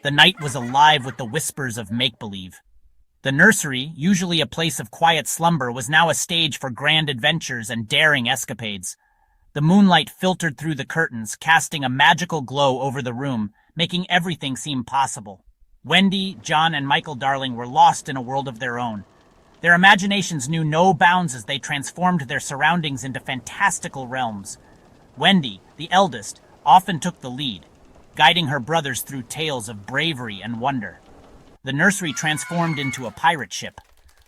The night was alive with the whispers of make-believe. The nursery, usually a place of quiet slumber, was now a stage for grand adventures and daring escapades. The moonlight filtered through the curtains, casting a magical glow over the room, making everything seem possible. Wendy, John, and Michael Darling were lost in a world of their own. Their imaginations knew no bounds as they transformed their surroundings into fantastical realms. Wendy, the eldest, often took the lead, guiding her brothers through tales of bravery and wonder. The nursery transformed into a pirate ship.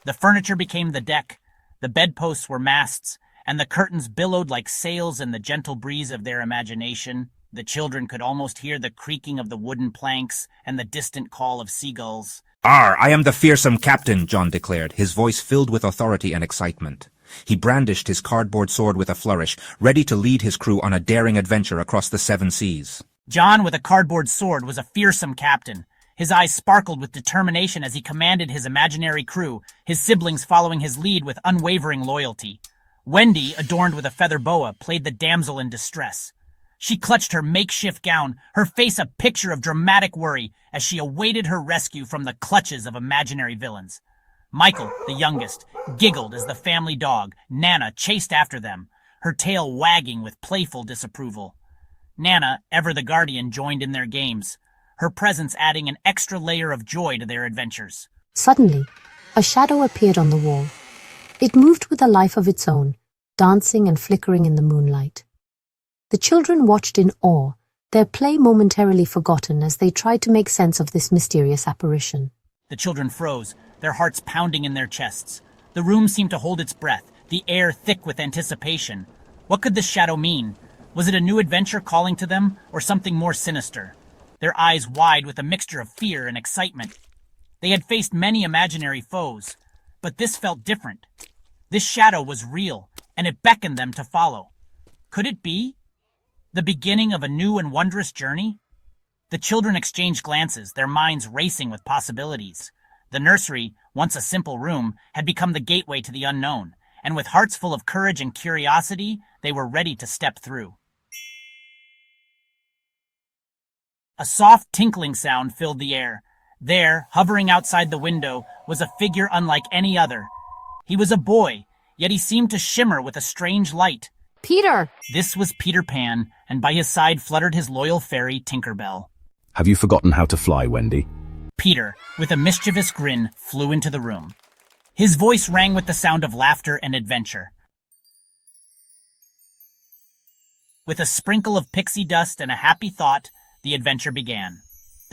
The furniture became the deck, the bedposts were masts, and the curtains billowed like sails in the gentle breeze of their imagination. The children could almost hear the creaking of the wooden planks and the distant call of seagulls. I am the fearsome captain, John declared, his voice filled with authority and excitement. He brandished his cardboard sword with a flourish, ready to lead his crew on a daring adventure across the seven seas. John, with a cardboard sword, was a fearsome captain. His eyes sparkled with determination as he commanded his imaginary crew, his siblings following his lead with unwavering loyalty. Wendy, adorned with a feather boa, played the damsel in distress. She clutched her makeshift gown, her face a picture of dramatic worry, as she awaited her rescue from the clutches of imaginary villains. Michael, the youngest, giggled as the family dog, Nana, chased after them, her tail wagging with playful disapproval. Nana, ever the guardian, joined in their games, her presence adding an extra layer of joy to their adventures. Suddenly, a shadow appeared on the wall. It moved with a life of its own, dancing and flickering in the moonlight. The children watched in awe, their play momentarily forgotten as they tried to make sense of this mysterious apparition. The children froze, their hearts pounding in their chests. The room seemed to hold its breath, the air thick with anticipation. What could this shadow mean? Was it a new adventure calling to them, or something more sinister? Their eyes wide with a mixture of fear and excitement. They had faced many imaginary foes, but this felt different. This shadow was real, and it beckoned them to follow. Could it be the beginning of a new and wondrous journey? The children exchanged glances, their minds racing with possibilities. The nursery, once a simple room, had become the gateway to the unknown, and with hearts full of courage and curiosity, they were ready to step through. A soft tinkling sound filled the air. There, hovering outside the window, was a figure unlike any other. He was a boy, yet he seemed to shimmer with a strange light. Peter! This was Peter Pan, and by his side fluttered his loyal fairy, Tinkerbell. Have you forgotten how to fly, Wendy? Peter, with a mischievous grin, flew into the room. His voice rang with the sound of laughter and adventure. With a sprinkle of pixie dust and a happy thought, the adventure began.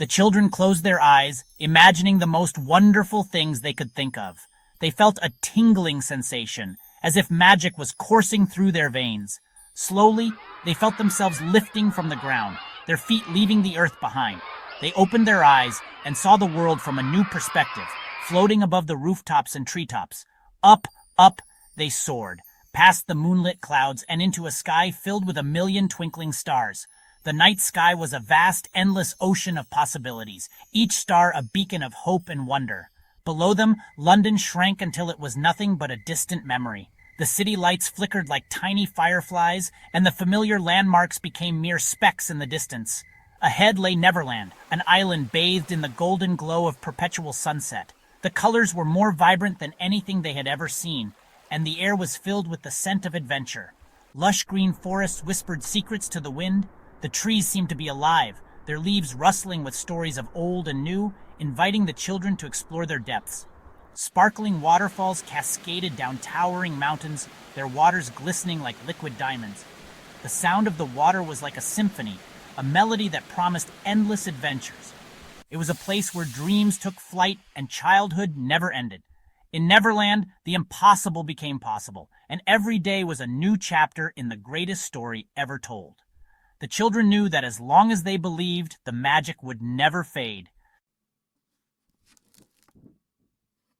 The children closed their eyes, imagining the most wonderful things they could think of. They felt a tingling sensation, as if magic was coursing through their veins. Slowly, they felt themselves lifting from the ground, their feet leaving the earth behind. They opened their eyes and saw the world from a new perspective, floating above the rooftops and treetops. Up, up, they soared, past the moonlit clouds and into a sky filled with a million twinkling stars. The night sky was a vast, endless ocean of possibilities, each star a beacon of hope and wonder. Below them, London shrank until it was nothing but a distant memory. The city lights flickered like tiny fireflies, and the familiar landmarks became mere specks in the distance. Ahead lay Neverland, an island bathed in the golden glow of perpetual sunset. The colors were more vibrant than anything they had ever seen, and the air was filled with the scent of adventure. Lush green forests whispered secrets to the wind. The trees seemed to be alive, their leaves rustling with stories of old and new, inviting the children to explore their depths. Sparkling waterfalls cascaded down towering mountains, their waters glistening like liquid diamonds. The sound of the water was like a symphony, a melody that promised endless adventures. It was a place where dreams took flight and childhood never ended. In Neverland, the impossible became possible, and every day was a new chapter in the greatest story ever told. The children knew that as long as they believed, the magic would never fade.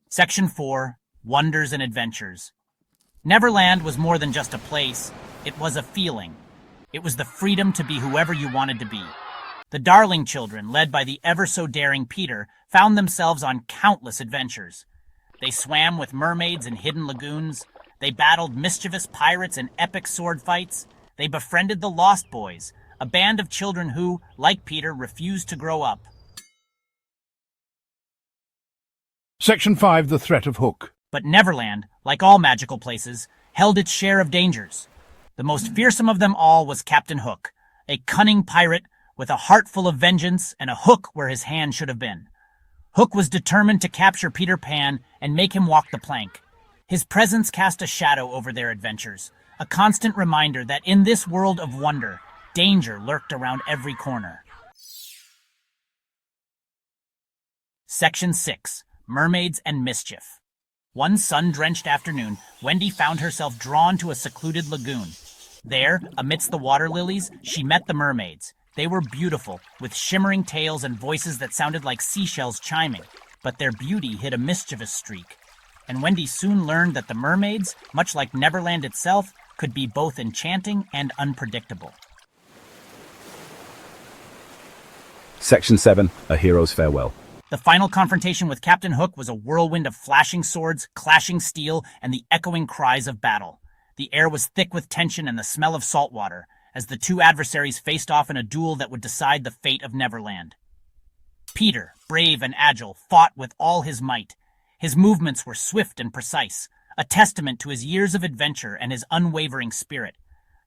Section 4. Wonders and Adventures. Neverland was more than just a place. It was a feeling. It was the freedom to be whoever you wanted to be. The Darling children, led by the ever-so-daring Peter, found themselves on countless adventures. They swam with mermaids in hidden lagoons. They battled mischievous pirates in epic sword fights. They befriended the Lost Boys, a band of children who, like Peter, refused to grow up. Section 5. The Threat of Hook. But Neverland, like all magical places, held its share of dangers. The most fearsome of them all was Captain Hook, a cunning pirate with a heart full of vengeance and a hook where his hand should have been. Hook was determined to capture Peter Pan and make him walk the plank. His presence cast a shadow over their adventures, a constant reminder that in this world of wonder, danger lurked around every corner. Section 6. Mermaids and Mischief. One sun-drenched afternoon, Wendy found herself drawn to a secluded lagoon. There, amidst the water lilies, she met the mermaids. They were beautiful, with shimmering tails and voices that sounded like seashells chiming, but their beauty hid a mischievous streak. And Wendy soon learned that the mermaids, much like Neverland itself, could be both enchanting and unpredictable. Section 7. A Hero's Farewell. The final confrontation with Captain Hook was a whirlwind of flashing swords, clashing steel, and the echoing cries of battle. The air was thick with tension and the smell of salt water, as the two adversaries faced off in a duel that would decide the fate of Neverland. Peter, brave and agile, fought with all his might. His movements were swift and precise, a testament to his years of adventure and his unwavering spirit.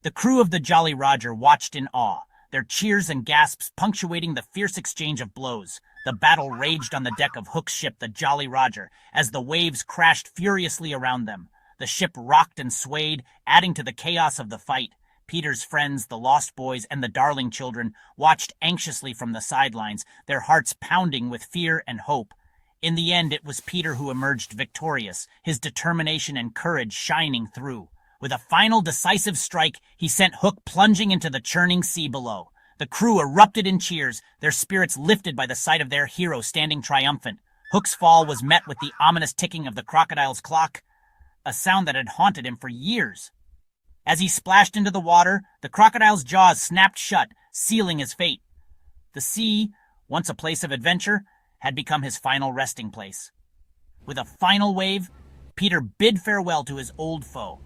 The crew of the Jolly Roger watched in awe, their cheers and gasps punctuating the fierce exchange of blows. The battle raged on the deck of Hook's ship, the Jolly Roger, as the waves crashed furiously around them. The ship rocked and swayed, adding to the chaos of the fight. Peter's friends, the Lost Boys, and the Darling Children watched anxiously from the sidelines, their hearts pounding with fear and hope. In the end, it was Peter who emerged victorious, his determination and courage shining through. With a final decisive strike, he sent Hook plunging into the churning sea below. The crew erupted in cheers, their spirits lifted by the sight of their hero standing triumphant. Hook's fall was met with the ominous ticking of the crocodile's clock, a sound that had haunted him for years. As he splashed into the water, the crocodile's jaws snapped shut, sealing his fate. The sea, once a place of adventure, had become his final resting place. With a final wave, Peter bid farewell to his old foe.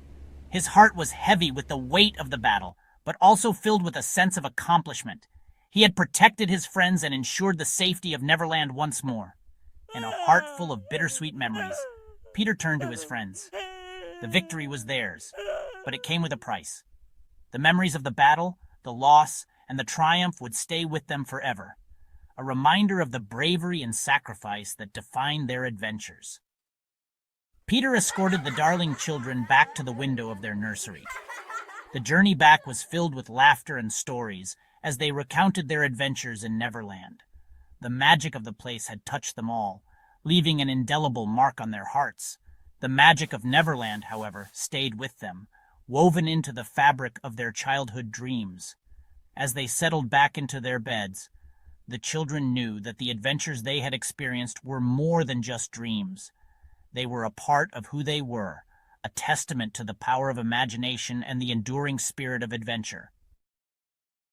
His heart was heavy with the weight of the battle, but also filled with a sense of accomplishment. He had protected his friends and ensured the safety of Neverland once more. In a heart full of bittersweet memories, Peter turned to his friends. The victory was theirs, but it came with a price. The memories of the battle, the loss, and the triumph would stay with them forever, a reminder of the bravery and sacrifice that defined their adventures. Peter escorted the Darling Children back to the window of their nursery. The journey back was filled with laughter and stories as they recounted their adventures in Neverland. The magic of the place had touched them all, leaving an indelible mark on their hearts. The magic of Neverland, however, stayed with them, woven into the fabric of their childhood dreams. As they settled back into their beds, the children knew that the adventures they had experienced were more than just dreams. They were a part of who they were, a testament to the power of imagination and the enduring spirit of adventure.